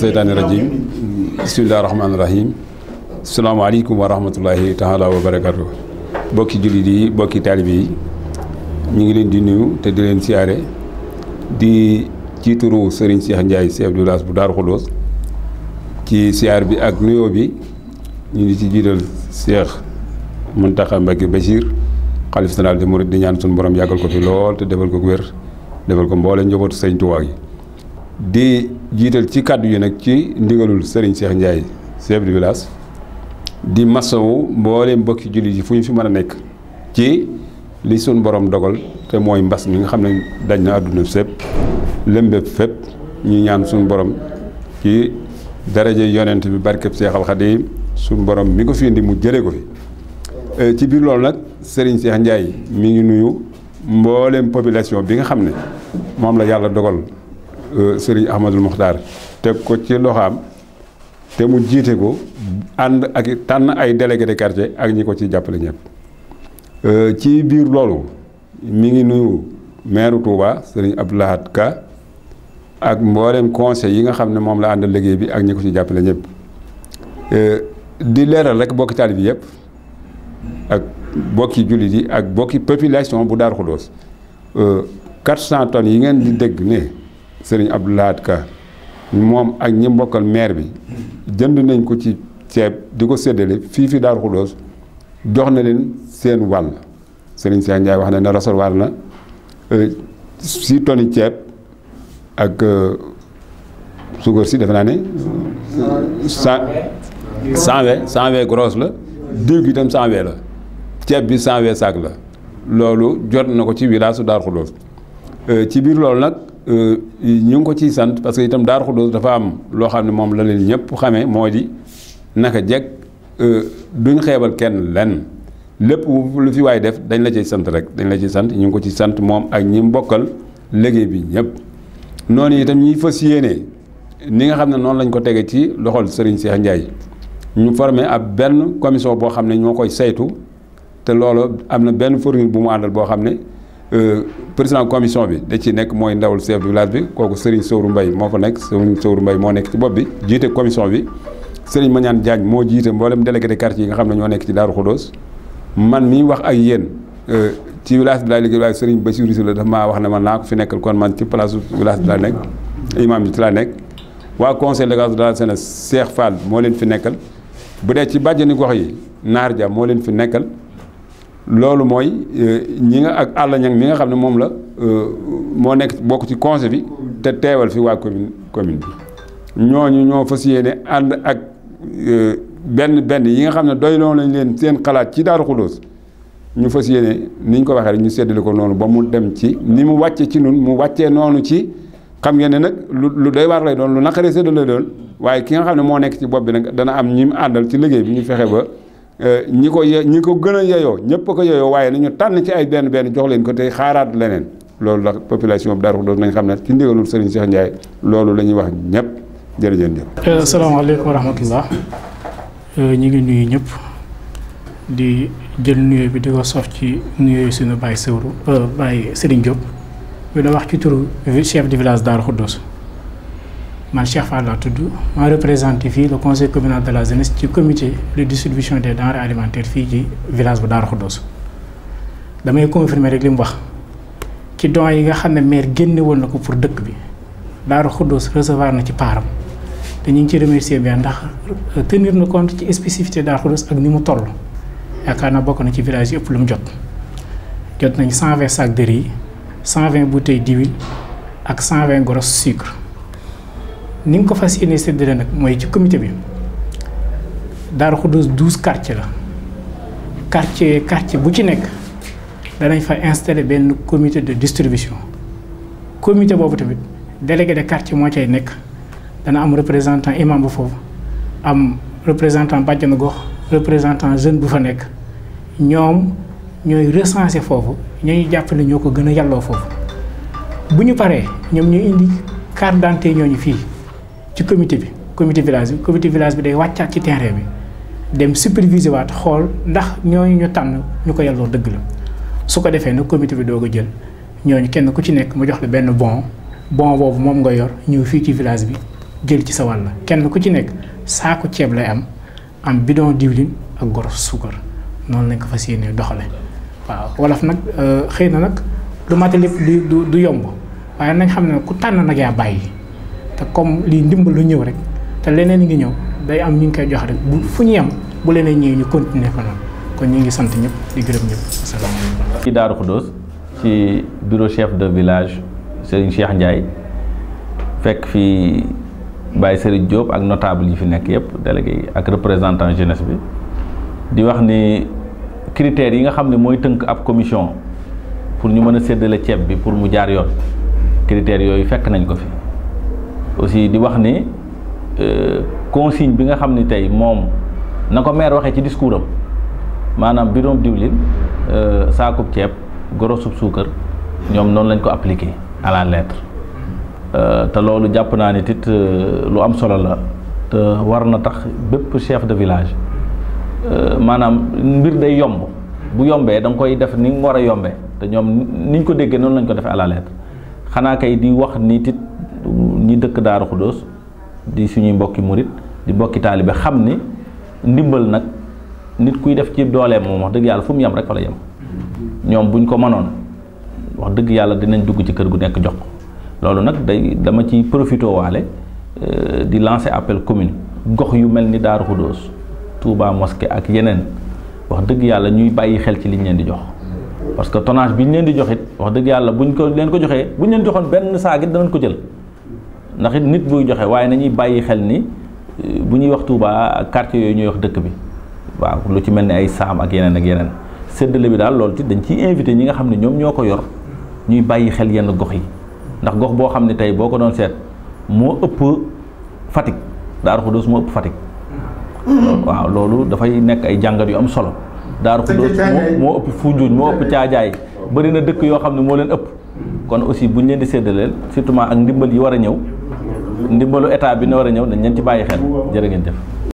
seytaani rajim bismillahi rahmaani rahim salaamaaleykum wa rahmatullahi taala wa barakatu bokki jullit yi bokki taalibe yi ñu ngi leen di nuyu te di leen siyaare di ci turu Serigne Cheikh Ndiaye chef de village bu Darou Khoudoss ci siyaar bi ak nuyoo bi ñu ngi ci jiital Cheikh Mountakha Mbacké Bachir xalif général des mourides di ñaan suñu borom yàggal ko fi lool te defal ko wér defal ko mboole njabootu Serigne Touba yi di jiital ci kàddu yi nag ci ndigalul Serigne Cheikh Ndiaye chef de village di masawu mboole mbokki jullit yi fu ñu fi mën a nekk ci li suñu borom dogal te mooy mbas mi nga xam ne daj na àdduna sépp lëmbépp fépp ñu ñaan suñu borom ci daraje yonent bi barkeb Seexal Xadiim suñu borom mi ko fi indi mu jëlee ko fi ci biir loolu nag Serigne Cheikh Ndiaye mi ngi nuyu mboolem population bi nga xam ne moom la yàlla dogal Serigne Ahmadul Muxtaar teg ko ci loxaam te mu jiite ko ànd ak tànn ay délégué de quartier ak ñi ko ci jàppale ñëpp ci biir loolu mi ngi nuyu maire Touba Serigne Abdou Lahad Ka ak mboolem conseil yi nga xam ne moom la àndal liggéey bi ak ñi ko ci jàppale ñëpp di leeral rek bokki taalibe bi yëpp ak bokki jullit yi ak bokki population bu Darou Khoudoss 400 tonnes yi ngeen di dégg ne Serigne Abdou Lahad Ka moom ak ñi mbokkal maire bi jënd nañ ko ci ceeb di ko séddale fii Darou Khoudoss jox na leen seen wàll Serigne Cheikh Ndiaye wax na ne recevoir na 6 tonnes ceeb ak suukar si defe naa ne 120 grosse la diw gi itam 120 la ceeb bi 120 sac la loolu jot na ko ci village su Darou Khoudoss ci biir loolu nag ñu ngi ko ciy sant parce que itam Darou Khoudoss dafa am loo xam ne moom la leen ñëpp xamee moo di naka jekk duñ xeebal kenn lenn lépp lu fi waay def dañ la ciy sant rek dañ la ciy sant ñu ngi ko ci sant moom ak ñi mbokkal liggéey bi ñëpp noonu itam ñuy fas yéene ni nga xam ne noonu lañ ko tege ci loxol Serigne Cheikh Ndiaye ñu formé ab benn commission boo xam ne ñoo koy saytu te loolu am na benn formule bu mu àndal boo xam ne président commission bi da ci nekk mooy ndawul chef de village bi kooku Serigne Sowru Mbaye moo fa nekk Serigne Sowru Mbaye moo nekk ci bopp bi jiite commission bi Serigne Mañaan Diagne moo jiite mboolem délégué de quartier yi nga xam ne ñoo nekk ci Darou Khoudoss man mii wax ak yéen ci village bi laay liggéey waaye Serigne Bassirou Sylla dafa maa wax ne man naa ko fi nekkal kon man ci place village bi laa nekk imam bi ci laa nekk waa conseil légal de la Sénégal Cheikh Fall moo leen fi nekkal bu dee ci bàjjani gox yi Naar Dia moo leen fi nekkal loolu mooy ñi nga ak àll ñang mi nga xam ne moom la moo nekk bokk ci conseil bi te teewal fi waa commune bi ñooñu ñoo fas yéene ànd ak benn yi nga xam ne doy loolu lañ leen seen xalaat ci Darou Khoudoss ñu fas yéene ni ñu ko waxee rek ñu séddale ko noonu ba mu dem ci ni mu wàcce ci nun mu wàccee noonu ci xam ngeen ne nag lu doy waar lay doon lu naqaree séddale lay doon waaye ki nga xam ne moo nekk ci bopp bi nag dana am ñi mu àndal ci liggéey bi ñu fexe ba ñi ko gën a yeyoo ñëpp a ko yeyoo waaye nañu tànn ci ay benn jox leen ko tey xaaraat leneen loolu la population bi Darou Khoudoss nañ xam ne ci ndigalul Serigne Cheikh Ndiaye loolu la ñuy wax ñëpp jërëjëf. asalaamaaleykum wa rahmatullah ñu ngi nuyu ñëpp di jël nuyoo bi di ko sof ci nuyoo suñu Baye Sowru Baye Serigne Diop bi da wax ci turu chef de village Darou Khoudoss man Cheikh Fall laa tudd ma représenté fii le conseil communal de la jeunesse ci comité de distribution des denrées alimentaires fii ci village bu Darou Khoudoss damay confirmer rek li mu wax ci dons yi nga xam ne maire génne woon na ko pour dëkk bi Darou Khoudoss recevoir na ci paaram te ñu ngi ci remercier bien ndax tenir na compte ci spécificité Darou Khoudoss ak ni mu toll yaakaar naa bokk na ci village yi ëpp lu mu jot nañ 120 sacs de riz 120 bouteilles d'huile ak 120 grosses sucre ni nga ko fas yéene séddale nag mooy ci comité bi Darou Khoudoss 12 quartiers la quartier bu ci nekk danañ fa installer benn comité de distribution comité boobu tamit délégué de quartier moo cay nekk dana am représentant imam bu foofu am représentant bàjjanu gox représentant jeune bu fa nekk ñoom ñooy recenser foofu ñooñu jàpp ne ñoo ko gën a yàlloo foofu bu ñu paree ñoom ñu indi carte d'identité ñooñu fii ci comité village bi day wàccaat ci terrain bi dem superviser waat xool ndax ñooñu ñu tànn ñu ko yàlloo dëgg la su ko defee nag comité bi doo ko jël ñooñu kenn ku ci nekk mu jox la benn bon boobu moom nga yor ñëw fii ci village bi jël ci sa wàll kenn ku ci nekk saaku ceeb lay am bidon diwlin ak goros suukar noonu lañ ko fas yéenee doxale waaw wolof nag xëy na nag lu mate lépp du yomb waaye nañ xam ne ku tànn nag yaa bàyyi te comme lii ndimbal lu ñëw rek te leneen ngi ñëw day am ñu ngi koy jox rek bu fu ñu yem bu leneen ñëwee ñu continuer ko noonu kon ñu ngi sant ñëpp di gërëm ñëpp asalaamaaleykum. ci Darou Khoudoss ci bureau chef de village Serigne Cheikh Ndiaye fekk fi Baye Serigne Diop ak notable yi fi nekk yëpp délégué yi ak représentant jeunesse bi di wax ni critères yi nga xam ne mooy tënk ab commission pour ñu mën a séddale ceeb bi pour mu jaar yoon critères yooyu fekk nañ ko fi aussi di wax ni consigne bi nga xam ni tey moom na ko maire waxee ci discours am maanaam bidon diwlin saakub ceeb gorosub suukar ñoom noonu lañ ko appliqué à la lettre te loolu jàpp naa ni tit lu am solo la te war na tax bépp chef de village maanaam mbir day yomb bu yombee da nga koy def ni mu war a yombee te ñoom niñ ko déggee noonu lañ ko defee à la lettre xanaa kay di wax ni tit ñi dëkk Darou Khoudoss di suñuy mbokki murit di mbokki taalibe xam ni ndimbal nag nit kuy def ci dooleem moom wax dëgg yàlla fu mu yem rek fa la yem ñoom buñ ko mënoon wax dëgg yàlla dinañ dugg ci kër gu nekk jox ko loolu nag dama ci profité waale di lancer appel commune gox yu mel ni Darou Khoudoss Touba Mosquée ak yeneen wax dëgg yàlla ñuy bàyyi xel ci liñ leen di jox parce que tonnage bi ñu leen di jox it wax dëgg yàlla buñ ko leen ko joxee buñ leen joxoon benn saag it danañ ko jël ndax it nit buy joxe waaye nañuy bàyyi xel ni bu ñuy wax Touba ak quartier yooyu ñuy wax dëkk bi waaw lu ci mel ni ay saam ak yeneen séddale bi daal loolu ci dañ ciy invité ñi nga xam ne ñoom ñoo ko yor ñuy bàyyi xel yenn gox yi ndax gox boo xam ne tey boo ko doon seet moo ëpp Fatick Darou Khoudoss moo ëpp Fatick waaw loolu dafay nekk ay jàngat yu am solo Darou Khoudoss moo ëpp Foundiougne moo ëpp Thiadiaye bëri na dëkk yoo xam ne moo leen ëpp kon aussi bu ñu leen di séddaleel surtout ak ndimbal yi war a ñëw ndimbalu état bi ne war a ñëw dañ leen ci bàyyi xel jërë ngeen jëf